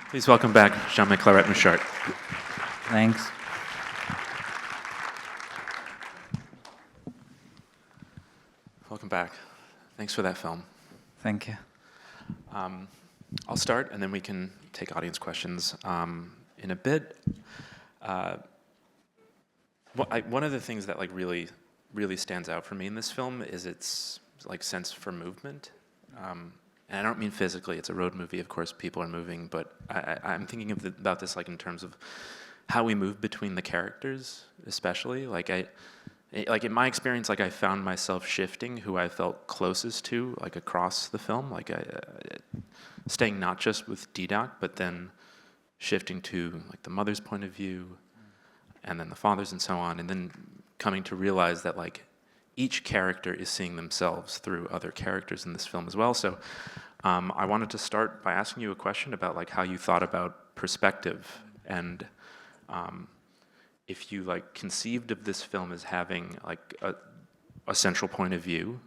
Please welcome back Jaume Claret Muxart. Thanks. Welcome back. Thanks for that film. Thank you. I'll start, and then we can take audience questions in a bit. One of the things that really stands out for me in this film is its sense for movement. And I don't mean physically. It's a road movie. Of course, people are moving, but I'm thinking about this in terms of how we move between the characters, especially. In my experience, I found myself shifting who I felt closest to, across the film, staying not just with Didac, but then shifting to the mother's point of view, and then the father's, and so on, and then coming to realize that each character is seeing themselves through other characters in this film as well. So I wanted to start by asking you a question about how you thought about perspective, and if you conceived of this film as having a central point of view,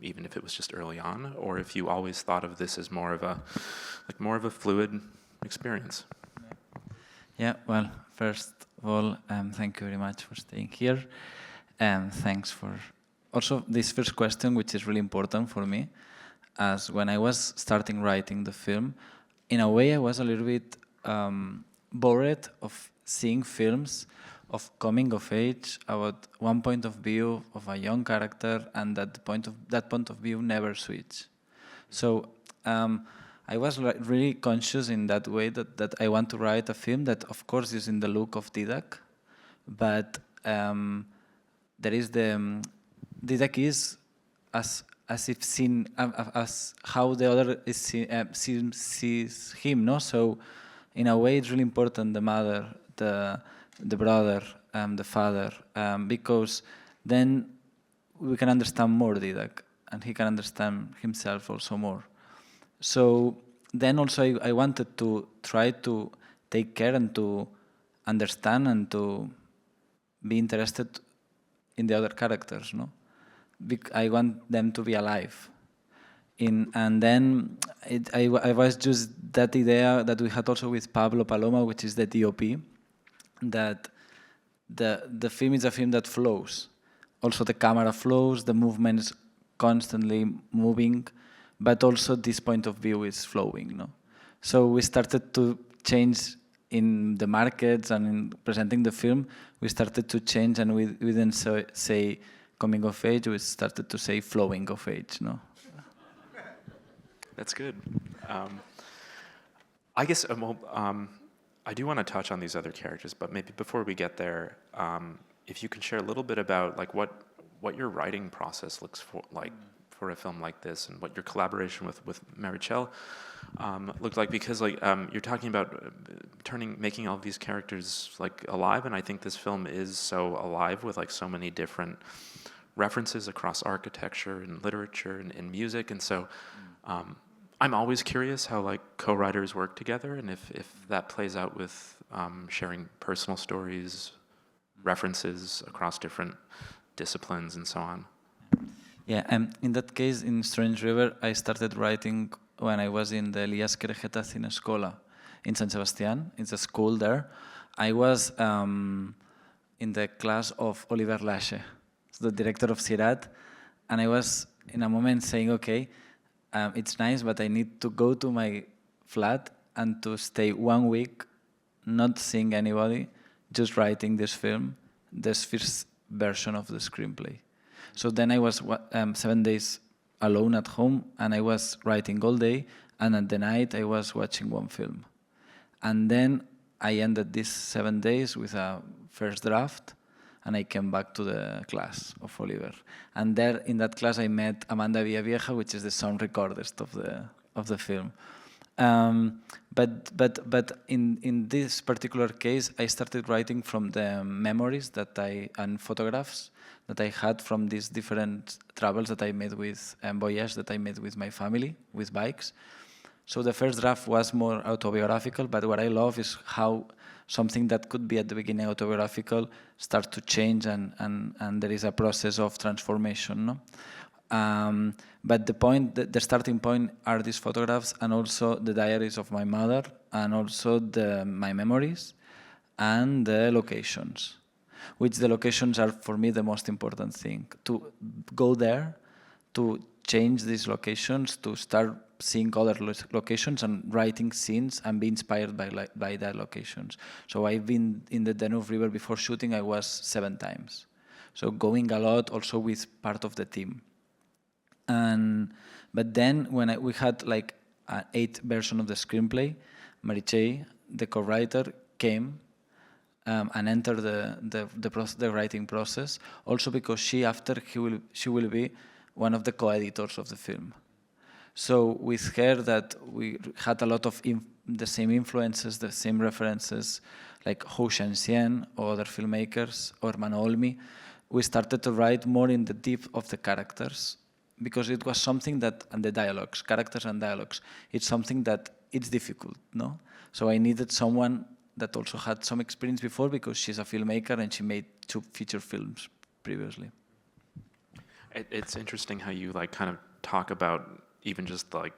even if it was just early on, or if you always thought of this as more of a fluid experience. Yeah. Well, first of all, thank you very much for staying here. And thanks for also this first question, which is really important for me, as when I was starting writing the film, in a way I was a little bit bored of seeing films of coming of age about one point of view of a young character, and that point of view never switch. So I was really conscious in that way that I want to write a film that, of course, is in the look of Didac, but there is Didac is as if seen as how the other is sees him, no? So in a way, it's really important, the mother, the brother, the father, because then we can understand more Didac, and he can understand himself also more. So then also I wanted to try to take care and to understand and to be interested in the other characters, no? I want them to be alive. And then I was just that idea that we had also with Pablo Paloma, which is the DOP, that the film is a film that flows. Also the camera flows, the movement is constantly moving, but also this point of view is flowing, no? So we started to change in the markets and in presenting the film. We started to change, and we didn't say coming of age, we started to say flowing of age, no? That's good. I guess I do want to touch on these other characters, but maybe before we get there, if you can share a little bit about what your writing process looks for a film like this, and what your collaboration with Marichel looked like, because you're talking about making all of these characters alive, and I think this film is so alive with so many different references across architecture and literature and music, and so I'm always curious how co-writers work together, and if that plays out with sharing personal stories, references across different disciplines, and so on. Yeah, in that case, in Strange River, I started writing when I was in the Elias Querejeta Cinescola in San Sebastián. It's a school there. I was in the class of Oliver Lache, the director of Sirat, and I was in a moment saying, okay, it's nice, but I need to go to my flat and to stay 1 week, not seeing anybody, just writing this film, this first version of the screenplay. So then I was 7 days alone at home, and I was writing all day, and at the night I was watching one film. And then I ended these 7 days with a first draft, and I came back to the class of Oliver. And there, in that class, I met Amanda Villavieja, which is the sound recordist of the film. But in this particular case, I started writing from the memories and photographs that I had from these different travels that I made with voyages that I made with my family, with bikes. So the first draft was more autobiographical, but what I love is how something that could be at the beginning autobiographical starts to change, and there is a process of transformation, no? But the starting point are these photographs, and also the diaries of my mother, and also my memories, and the locations, which the locations are for me the most important thing. To go there, to change these locations, to start seeing other locations and writing scenes and be inspired by that locations. So I've been in the Danube River before shooting, I was 7 times. So going a lot also with part of the team. But then when we had like an 8 version of the screenplay, Marichey, the co-writer, came and entered the writing process. Also because she will be one of the co-editors of the film. So with her, that we had a lot of the same influences, the same references, like Ho Shen-Xian or other filmmakers, or Mano Olmi. We started to write more in the depth of the characters, because it was something that, and the dialogues, characters and dialogues, it's something that it's difficult, no? So I needed someone that also had some experience before, because she's a filmmaker and she made 2 feature films previously. It's interesting how you like kind of talk about even just like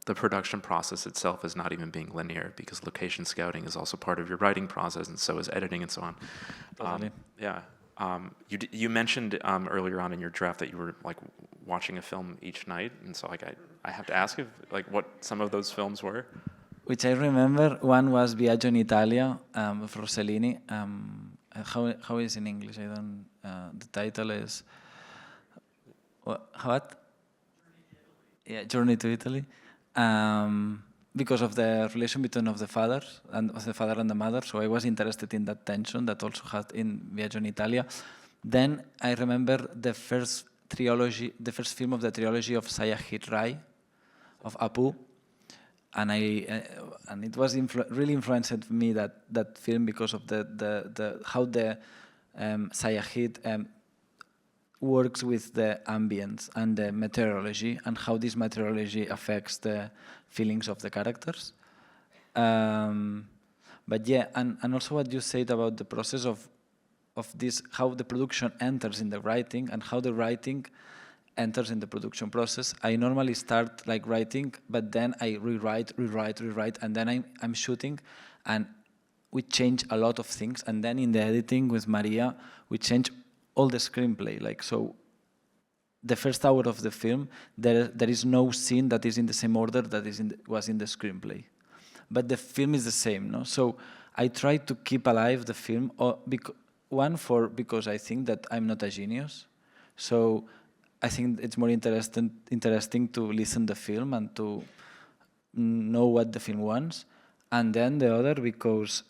the production process itself is not even being linear, because location scouting is also part of your writing process, and so is editing and so on. Totally. Yeah. You mentioned earlier on in your draft that you were like watching a film each night, and so like I have to ask if like what some of those films were. Which I remember, one was Viaggio in Italia of Rossellini. How is in English? I don't. The title is what? Yeah, Journey to Italy. Because of the relation between the father and the mother, so I was interested in that tension that also had in Viaggio in Italia. Then I remember the first film of the trilogy of Sayajid Rai, of Apu, and it was really influenced me, that film, because of the how the Sayajid works with the ambience and the meteorology, and how this meteorology affects the feelings of the characters. But yeah, and also what you said about the process of this, how the production enters in the writing and how the writing enters in the production process. I normally start like writing, but then I rewrite, and then I'm shooting, and we change a lot of things. And then in the editing with Maria, we change all the screenplay. Like, so the first hour of the film, there is no scene that is in the same order that was in the screenplay. But the film is the same, no? So I try to keep alive the film, because I think that I'm not a genius. So I think it's more interesting to listen to the film and to know what the film wants. And then the other, because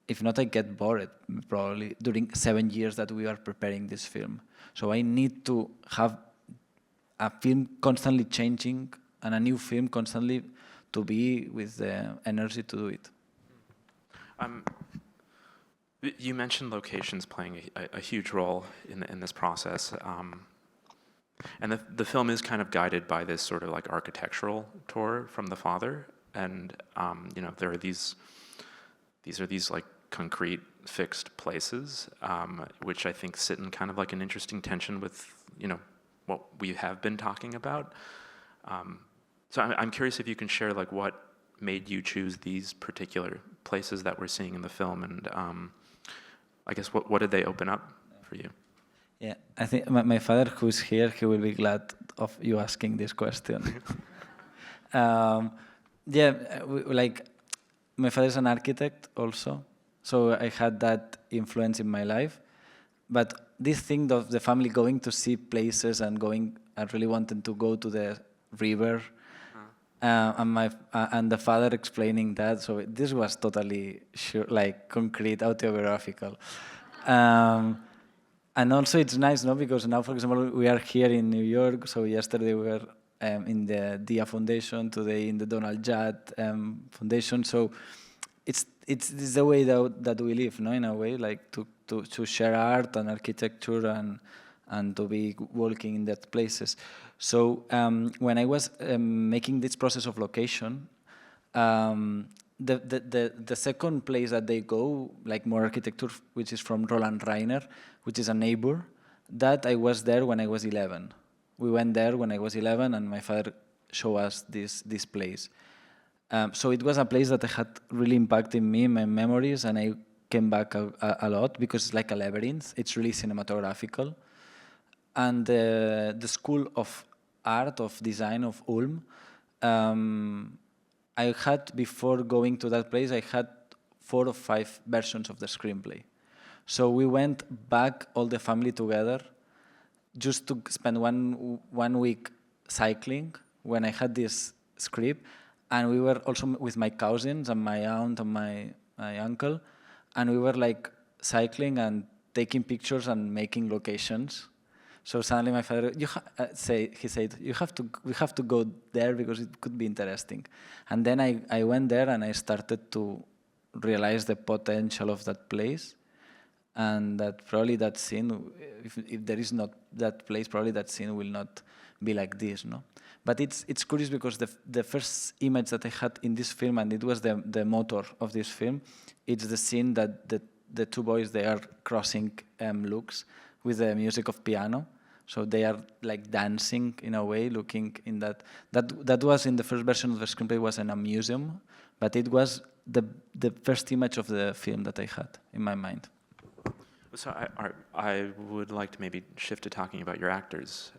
if not, I get bored probably during 7 years that we are preparing this film. So I need to have a film constantly changing and a new film constantly to be with the energy to do it. You mentioned locations playing a huge role in this process. And the film is kind of guided by this sort of like architectural tour from the father. And, there are these like concrete fixed places, which I think sit in kind of like an interesting tension with, what we have been talking about. So I'm curious if you can share like what made you choose these particular places that we're seeing in the film, and I guess what did they open up for you? Yeah, I think my father, who's here, he will be glad of you asking this question. Like my father is an architect also, so I had that influence in my life. But this thing of the family going to see places and I really wanted to go to the river, and the father explaining that. So this was totally like concrete, autobiographical. And also it's nice, no? Because now, for example, we are here in New York. So yesterday we were in the Dia Foundation, today in the Donald Judd Foundation. So it's the way that we live, no? In a way, like to share art and architecture and to be working in that places. So when I was making this process of location, the second place that they go, like more architecture, which is from Roland Reiner, which is a neighbor, that I was there when I was 11. we went there when I was 11, and my father showed us this place. So it was a place that had really impacted me, my memories, and I came back a lot because it's like a labyrinth. It's really cinematographical. And the School of Art, of Design of Ulm, I had, before going to that place, I had 4 or 5 versions of the screenplay. So we went back, all the family together, just to spend one week cycling when I had this script. And we were also with my cousins and my aunt and my uncle. And we were like cycling and taking pictures and making locations. So suddenly my father, he said, we have to go there because it could be interesting. And then I went there and I started to realize the potential of that place. And that probably that scene, if there is not that place, probably that scene will not be like this, no? But it's curious because the first image that I had in this film, and it was the motor of this film, it's the scene that the 2 boys, they are crossing looks with the music of piano. So they are like dancing in a way, looking in that. That was in the first version of the screenplay, was in a museum, but it was the first image of the film that I had in my mind. So I would like to maybe shift to talking about your actors.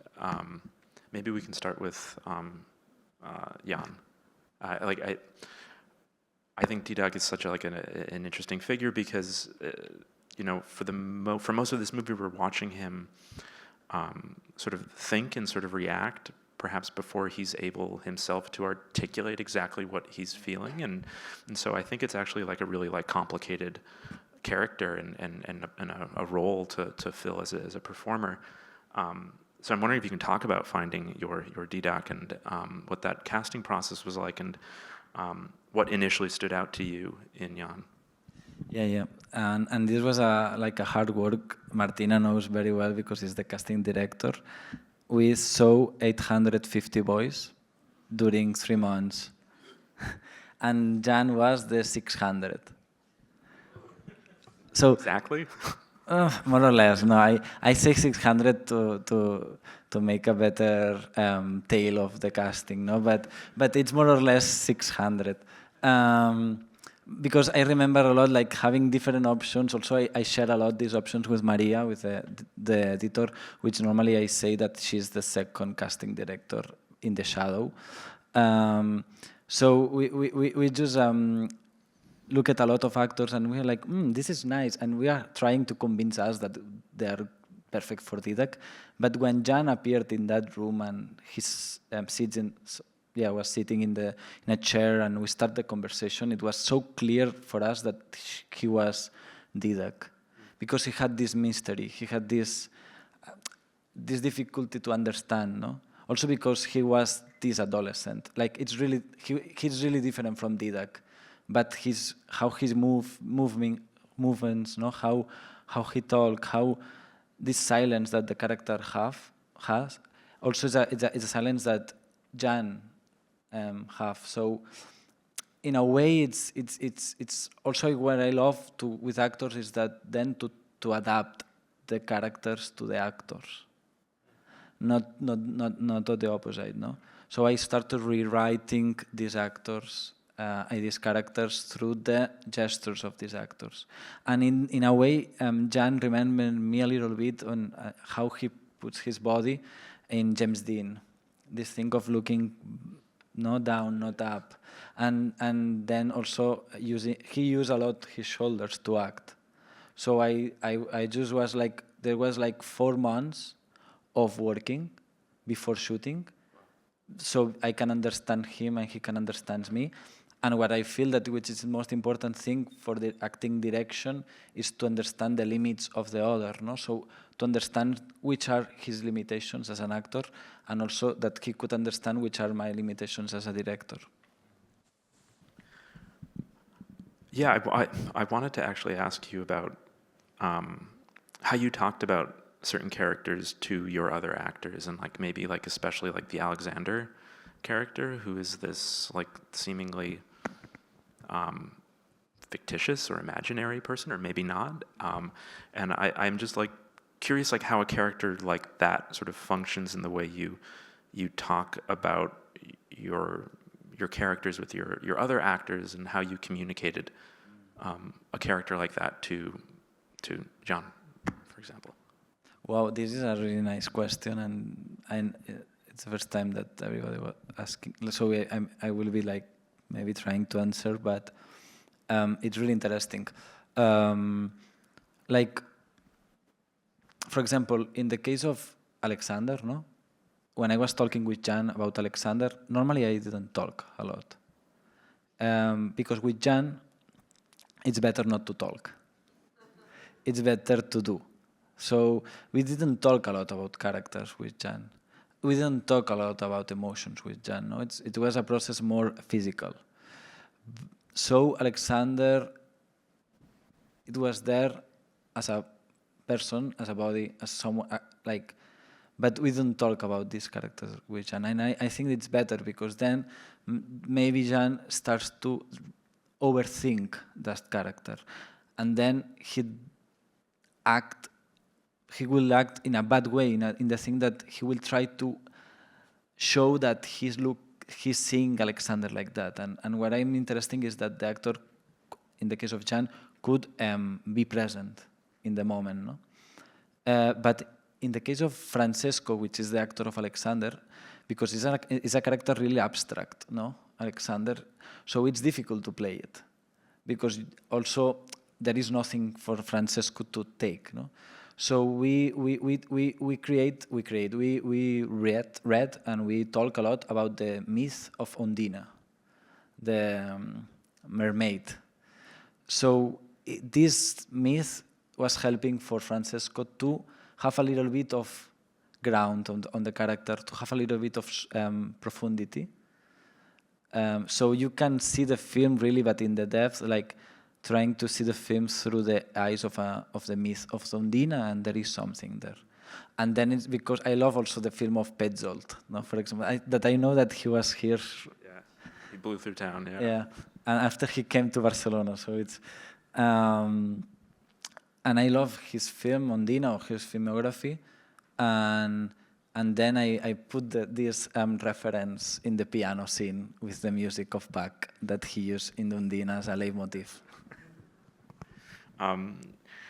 Maybe we can start with Jan. I think Didac is such an interesting figure because for most of this movie we're watching him sort of think and sort of react, perhaps before he's able himself to articulate exactly what he's feeling, and so I think it's actually like a really like complicated character and a role to fill as a performer. So I'm wondering if you can talk about finding your Didac and what that casting process was like, and what initially stood out to you in Jan. Yeah. And this was like a hard work. Martina knows very well because he's the casting director. We saw 850 boys during 3 months. And Jan was the 600. So Exactly? more or less. No, I say 600 to make a better tale of the casting, no? But it's more or less 600. Because I remember a lot like having different options. Also, I share a lot these options with Maria, with the editor, which normally I say that she's the second casting director in the shadow. So we just look at a lot of actors and we're like, this is nice. And we are trying to convince us that they are perfect for Didac. But when Jan appeared in that room and he's was sitting in a chair and we start the conversation, it was so clear for us that he was Didac. Because he had this mystery, he had this difficulty to understand, no? Also because he was this adolescent. Like he's really different from Didac. But how his movements, no, how he talk, how this silence that the character has, also it's a silence that Jan have. So in a way, it's also what I love with actors is that then to adapt the characters to the actors, not the opposite, no. So I started rewriting these actors. These characters through the gestures of these actors. And in a way, Jan reminded me a little bit on how he puts his body in James Dean. This thing of looking not down, not up. And then also he used a lot his shoulders to act. So I just was like, there was like 4 months of working before shooting. So I can understand him and he can understand me. And what I feel that which is the most important thing for the acting direction is to understand the limits of the other, no? So to understand which are his limitations as an actor, and also that he could understand which are my limitations as a director. Yeah, I wanted to actually ask you about how you talked about certain characters to your other actors, and like maybe like especially like the Alexander character, who is this like seemingly fictitious or imaginary person, or maybe not. And I'm just like curious like how a character like that sort of functions in the way you talk about your characters with your other actors, and how you communicated a character like that to John, for example. Wow, this is a really nice question, and it's the first time that everybody was asking. So I will be like maybe trying to answer, but it's really interesting. Like, for example, in the case of Alexander, no? When I was talking with Jan about Alexander, normally I didn't talk a lot. Because with Jan, it's better not to talk. It's better to do. So we didn't talk a lot about characters with Jan. We didn't talk a lot about emotions with Jan. No? It was a process more physical. So Alexander, it was there as a person, as a body, as someone, like, but we don't talk about these characters with Jan. And I think it's better, because then maybe Jan starts to overthink that character. And then he will act in a bad way, in the thing that he will try to show that he's seeing Alexander like that. And what I'm interested is that the actor, in the case of Jan, could be present in the moment. No? But in the case of Francesco, which is the actor of Alexander, because it's a character really abstract, no? Alexander, so it's difficult to play it, because also there is nothing for Francesco to take, no? So we read and we talk a lot about the myth of Undina, the mermaid. So this myth was helping for Francesco to have a little bit of ground on the character, to have a little bit of profundity. So you can see the film really, but in the depth, like trying to see the film through the eyes of the myth of Undina, and there is something there. And then it's because I love also the film of Petzold, no? For example, I know that he was here. Yeah, he blew through town. Yeah. Yeah, and after he came to Barcelona, so it's. And I love his film Undina, or his filmography, and then I put this reference in the piano scene with the music of Bach that he used in Undina as a leitmotif.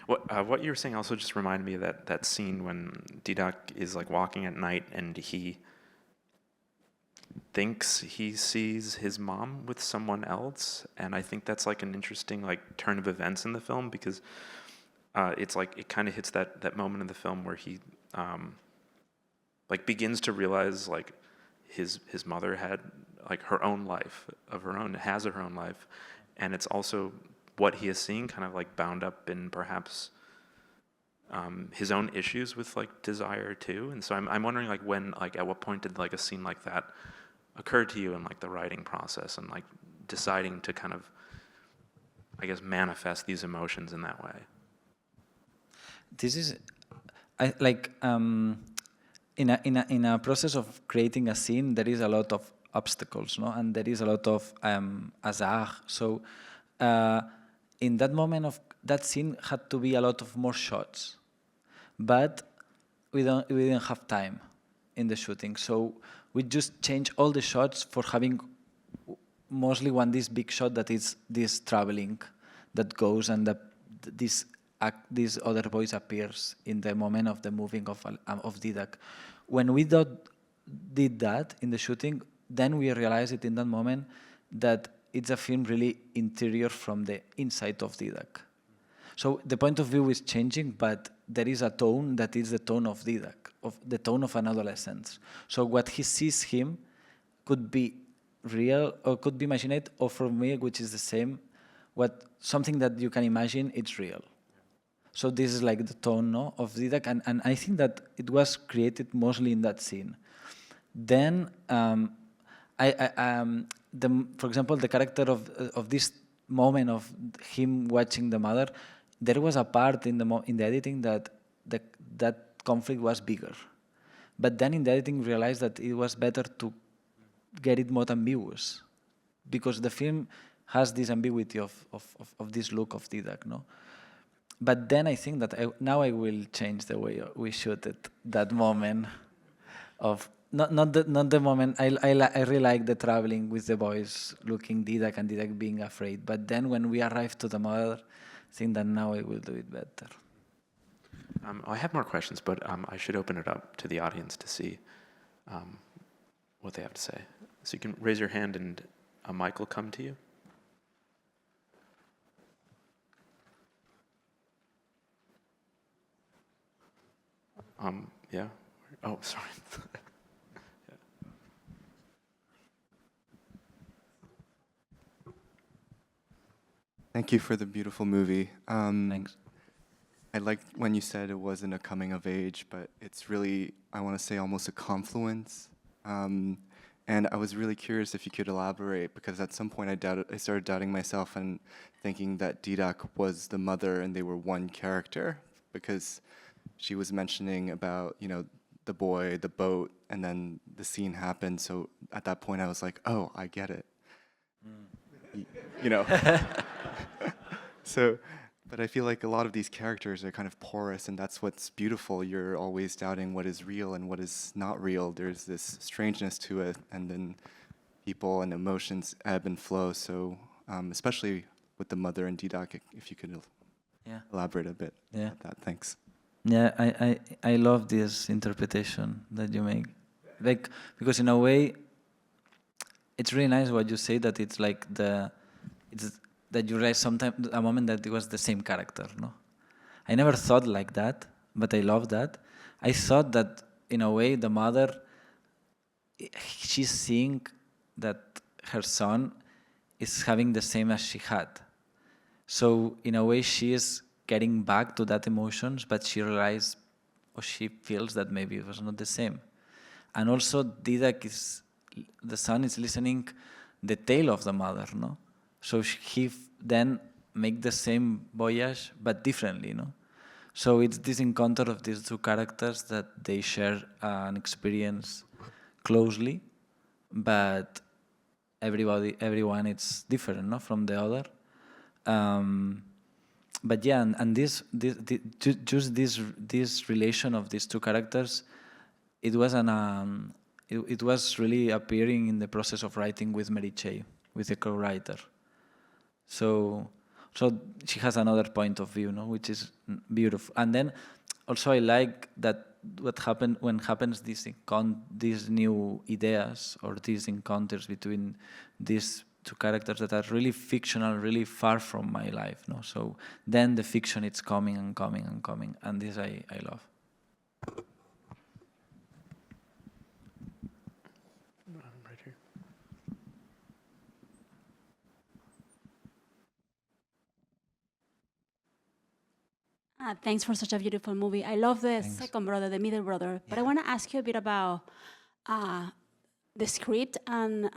What you were saying also just reminded me of that scene when Didac is like walking at night and he thinks he sees his mom with someone else, and I think that's like an interesting like turn of events in the film, because it's like it kind of hits that moment in the film where he like begins to realize like his mother had like her own life of her own, has her own life, and it's also what he is seeing kind of like bound up in perhaps his own issues with like desire too. And so I'm wondering like when, like at what point did like a scene like that occur to you in like the writing process, and like deciding to kind of, I guess, manifest these emotions in that way? This is, in a process of creating a scene, there is a lot of obstacles, no, and there is a lot of hasard. So in that moment of that scene had to be a lot of more shots, but we didn't have time in the shooting, so we just changed all the shots for having mostly this big shot that is this traveling that goes, and this other voice appears in the moment of the moving of Didac. When we did that in the shooting, then we realized it in that moment that it's a film really interior from the inside of Didac. So the point of view is changing, but there is a tone that is the tone of Didac, of the tone of an adolescent. So what he sees him could be real or could be imagined, or for me, which is the same, something that you can imagine, it's real. So this is like the tone, no, of Didac, and I think that it was created mostly in that scene. Then, for example, the character of this moment of him watching the mother, there was a part in the editing that conflict was bigger, but then in the editing realized that it was better to get it more ambiguous, because the film has this ambiguity of this look of Didac, no. but then I think that now I will change the way we shoot it. That moment of not the moment. I really like the traveling with the boys, looking Didac and Didac being afraid. But then when we arrive to the mother, I think that now I will do it better. I have more questions, but I should open it up to the audience to see what they have to say. So you can raise your hand and a mic will come to you. Yeah. Oh, sorry. Yeah. Thank you for the beautiful movie. Thanks. I liked when you said it wasn't a coming of age, but it's really, I want to say, almost a confluence. And I was really curious if you could elaborate, because at some point I started doubting myself and thinking that Didac was the mother and they were one character, because she was mentioning about, the boy, the boat, and then the scene happened. So at that point I was like, oh, I get it. So, but I feel like a lot of these characters are kind of porous, and that's what's beautiful. You're always doubting what is real and what is not real. There's this strangeness to it, and then people and emotions ebb and flow. So, especially with the mother and Didac, if you could elaborate a bit on that. Thanks. Yeah, I love this interpretation that you make, like, because in a way, it's really nice what you say, that it's like that you realize sometimes a moment that it was the same character. No, I never thought like that, but I love that. I thought that in a way the mother, she's seeing that her son is having the same as she had. So in a way she is getting back to that emotions, but she realizes, or she feels that maybe it was not the same. And also Didac the son is listening the tale of the mother, no? So he then make the same voyage, but differently, no? So it's this encounter of these two characters that they share an experience closely, but everyone is different, no, from the other. But yeah, and this relation of these two characters, it was it was really appearing in the process of writing with Mary Che, with the co-writer. So she has another point of view, no, which is beautiful. And then also I like that what happened when happens these new ideas or these encounters between these two characters that are really fictional, really far from my life, no. So then the fiction, it's coming and coming and coming, and this I love. Right here. Thanks for such a beautiful movie. I love the second brother, the middle brother. But I want to ask you a bit about the script, and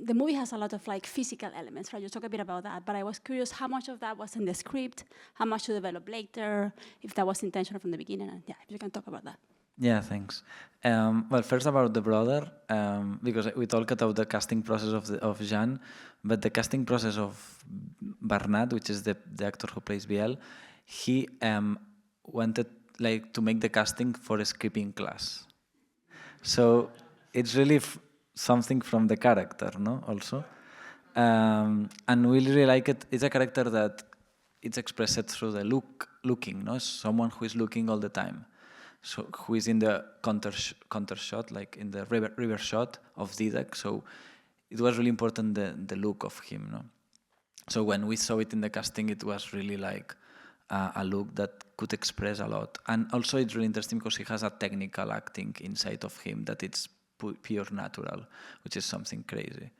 the movie has a lot of like physical elements, right? You talk a bit about that, but I was curious how much of that was in the script, how much to develop later, if that was intentional from the beginning, and if you can talk about that. Yeah, thanks. Well, first about the brother, because we talked about the casting process of Jean, but the casting process of Bernat, which is the actor who plays Biel, he wanted like to make the casting for a scripting class. So it's really something from the character, no? Also, and we really like it. It's a character that it's expressed through the looking, no? Someone who is looking all the time. So who is in the counter shot, like in the river shot of Didac. So it was really important the look of him, no? So when we saw it in the casting, it was really like a look that could express a lot. And also it's really interesting because he has a technical acting inside of him that it's pure natural, which is something crazy.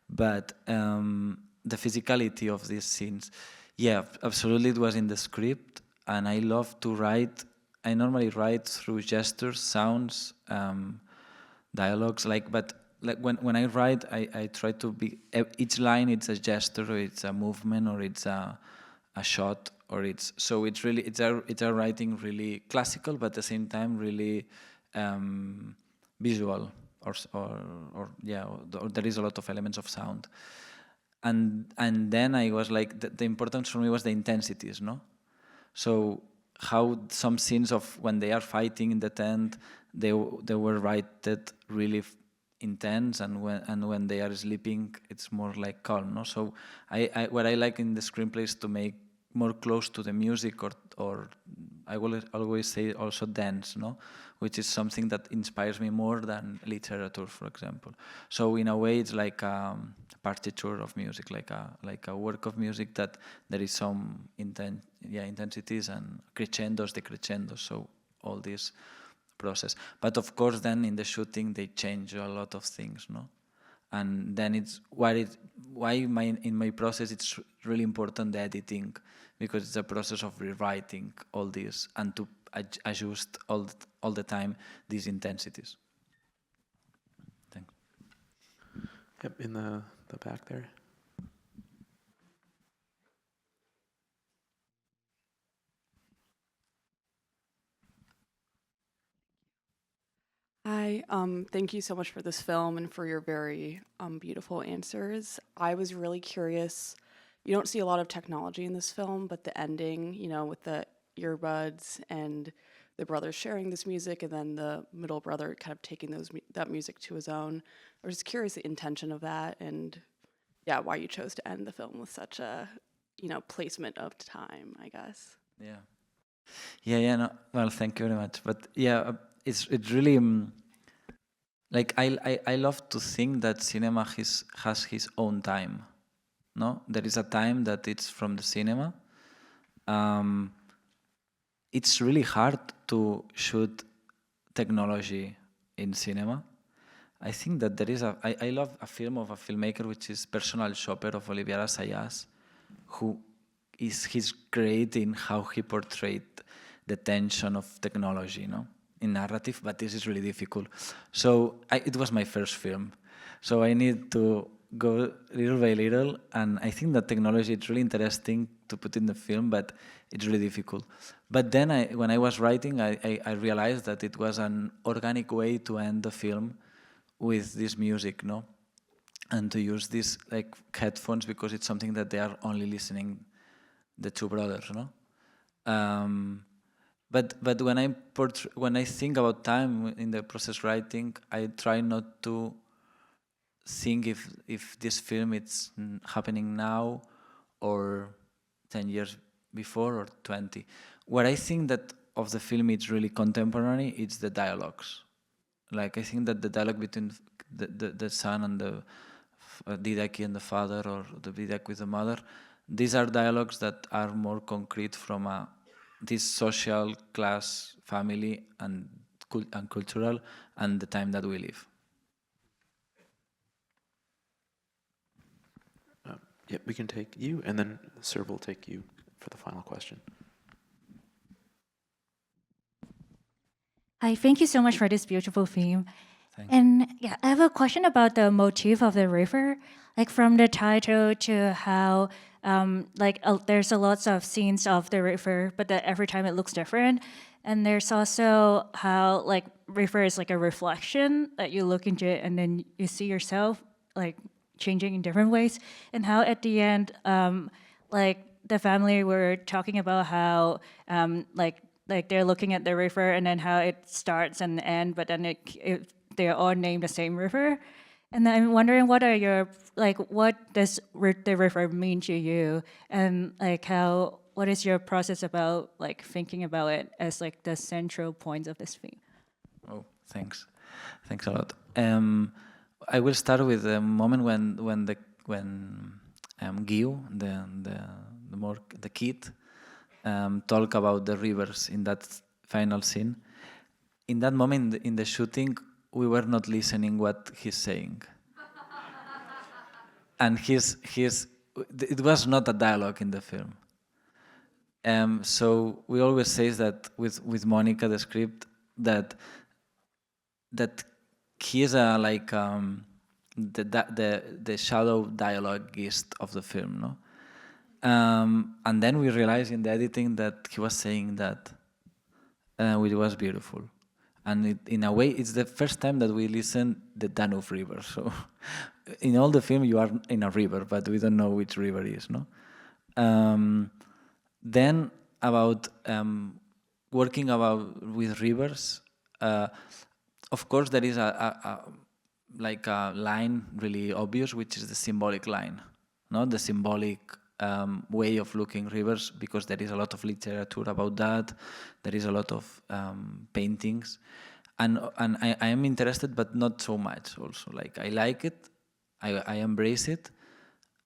But the physicality of these scenes, yeah, absolutely it was in the script, and I love to write. I normally write through gestures, sounds, dialogues, but when I write, I try to be, each line it's a gesture, or it's a movement, or it's a shot, or it's a writing really classical, but at the same time really visual, or there is a lot of elements of sound, and then I was like the importance for me was the intensities, no. So how some scenes of when they are fighting in the tent, they were written really intense, and when they are sleeping, it's more like calm. No, so what I like in the screenplay is to make more close to the music, or I will always say also dance, no, which is something that inspires me more than literature, for example. So in a way, it's like a partiture of music, like a work of music that there is some intensities and crescendos, decrescendos. So all this process. But of course, then in the shooting, they change a lot of things, no. And then it's in my process it's really important, the editing, because it's a process of rewriting all this and to adjust all the time these intensities. Thanks. Yep, in the back there. Hi, thank you so much for this film and for your very beautiful answers. I was really curious. You don't see a lot of technology in this film, but the ending, with the earbuds and the brothers sharing this music, and then the middle brother kind of taking that music to his own. I was just curious the intention of that, and yeah, why you chose to end the film with such a, placement of time, I guess. Yeah. No, well, thank you very much. But yeah, it's really like I love to think that cinema has his own time. No, there is a time that it's from the cinema. It's really hard to shoot technology in cinema. I think that there is I love a film of a filmmaker which is Personal Shopper of Olivier Assayas, he's great in how he portrayed the tension of technology, in narrative, but this is really difficult. So it was my first film. So I need to go little by little, and I think that technology is really interesting to put in the film, but it's really difficult. But then when I was writing, I realized that it was an organic way to end the film with this music, and to use these like headphones, because it's something that they are only listening, the two brothers, But when I think about time in the process writing, I try not to think if this film is happening now or 10 years before or 20. What I think that of the film it's really contemporary, it's the dialogues. Like I think that the dialogue between the son and the Didac and the father, or the Didac with the mother, these are dialogues that are more concrete from this social class, family, and cultural, and the time that we live. Yeah, we can take you, and then Sir will take you for the final question. Hi, thank you so much for this beautiful theme. Thanks. And yeah, I have a question about the motif of the river, like from the title to how, there's a lots of scenes of the river, but that every time it looks different. And there's also how like river is like a reflection that you look into it, and then you see yourself like changing in different ways. And how at the end, the family were talking about how like they're looking at the river and then how it starts and ends, but then they're all named the same river. And I'm wondering, what does the river mean to you, and what is your process about like thinking about it as like the central points of this theme? Oh, thanks a lot. I will start with the moment when Guy, the kid, talk about the rivers in that final scene. In that moment in the shooting, we were not listening what he's saying, and it was not a dialogue in the film. So we always say that with Monica, the script, that he is the shadow dialoguist of the film, and then we realized in the editing that he was saying that, which was beautiful. And in a way, it's the first time that we listen the Danube River. So in all the film, you are in a river, but we don't know which river is, Then about working with rivers. Of course, there is a line really obvious, which is the symbolic line, no? The symbolic way of looking rivers, because there is a lot of literature about that. There is a lot of paintings, and I am interested, but not so much. Also, like I like it, I embrace it,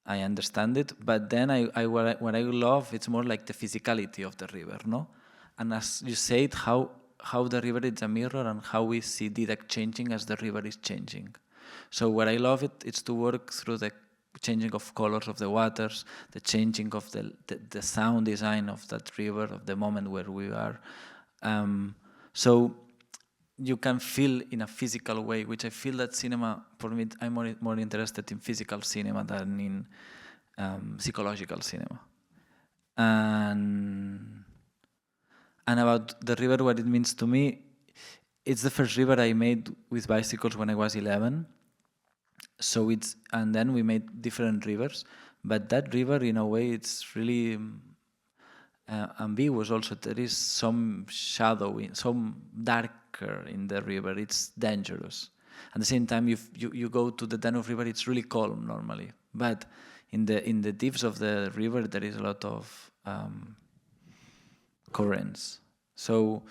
I understand it, but then what I love, it's more like the physicality of the river, no? And as you said, how the river is a mirror and how we see Didac changing as the river is changing. So what I love it's to work through the changing of colors of the waters, the changing of the sound design of that river, of the moment where we are. So you can feel in a physical way, which I feel that cinema, for me, I'm more interested in physical cinema than in psychological cinema. And about the river, what it means to me, it's the first river I made with bicycles when I was 11. So and then we made different rivers, but that river, in a way, it's really ambiguous. Also, there is some shadow, some darker in the river. It's dangerous. At the same time, you go to the Danube River, it's really calm normally. But in the deeps of the river, there is a lot of currents. So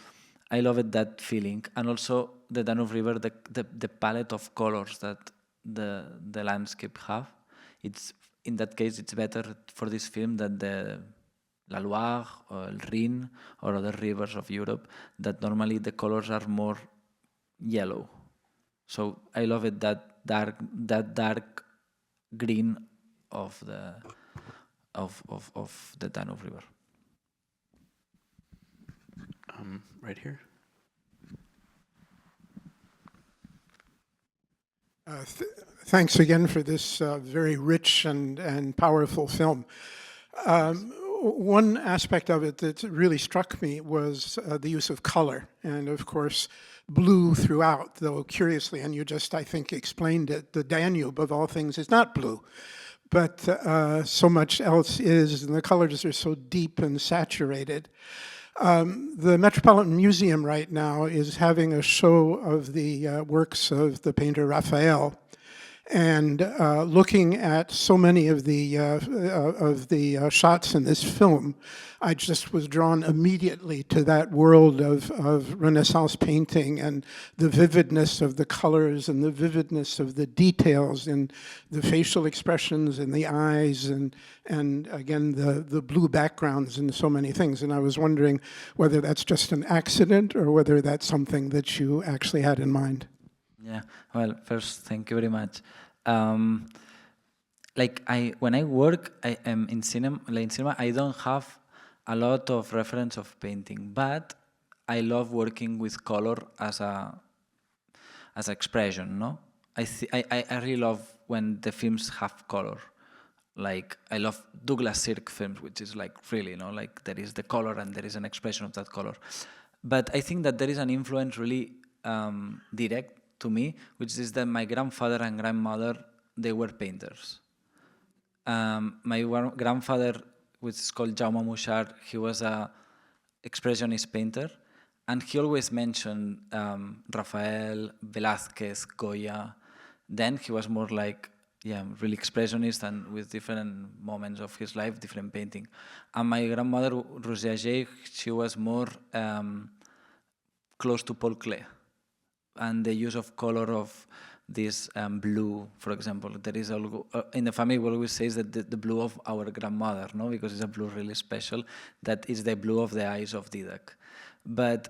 I loved that feeling, and also the Danube River, the palette of colors that the landscape have. It's in that case it's better for this film than the La Loire or El Rhin or other rivers of Europe that normally the colors are more yellow. So I love it, that dark green of the Danube River. Right here. Thanks again for this very rich and powerful film. One aspect of it that really struck me was the use of color, and of course blue throughout, though curiously, and you just, I think, explained it, the Danube of all things is not blue, but so much else is, and the colors are so deep and saturated. The Metropolitan Museum right now is having a show of the works of the painter Raphael, and looking at so many of the shots in this film, I just was drawn immediately to that world of Renaissance painting and the vividness of the colors and the vividness of the details in the facial expressions and the eyes and again the blue backgrounds and so many things. And I was wondering whether that's just an accident or whether that's something that you actually had in mind. Yeah, well, first, thank you very much. When I work in cinema, I don't have a lot of reference of painting, but I love working with color as expression, no? I really love when the films have color. Like, I love Douglas Sirk films, which is like really, you know, like there is the color and there is an expression of that color. But I think that there is an influence really direct to me, which is that my grandfather and grandmother, they were painters. My grandfather, which is called Jaume Muxart, he was a expressionist painter, and he always mentioned Raphael, Velázquez, Goya. Then he was more like, really expressionist and with different moments of his life, different painting. And my grandmother, Roger, she was more close to Paul Klee. And the use of color of this blue, for example. There is in the family we always say that the blue of our grandmother, no, because it's a blue really special. That is the blue of the eyes of Didac. But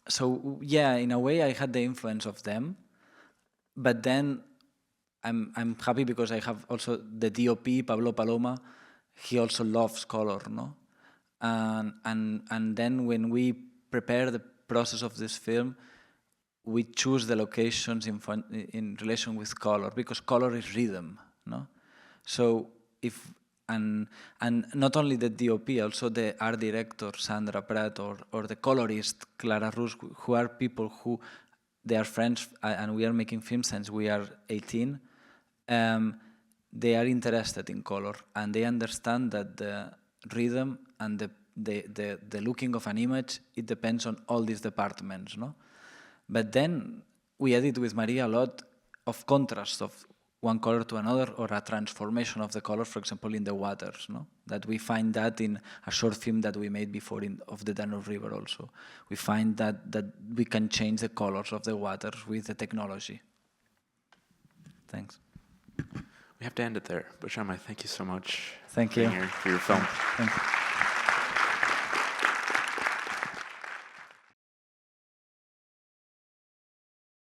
so yeah, in a way I had the influence of them. But then I'm happy because I have also the DOP Pablo Paloma. He also loves color, no, and then when we prepare the process of this film, we choose the locations in relation with color, because color is rhythm, no? So and not only the DOP, also the art director Sandra Pratt or the colorist Clara Rus, who are people who they are friends and we are making films since we are 18. They are interested in color and they understand that the rhythm and the looking of an image, it depends on all these departments, no? But then we edit with Maria a lot of contrast of one color to another, or a transformation of the colors, for example, in the waters, no? That we find that in a short film that we made before of the Danube River also. We find that we can change the colors of the waters with the technology. Thanks. We have to end it there. But Jaume, thank you so much Thank for being you. here for your film. Thank you.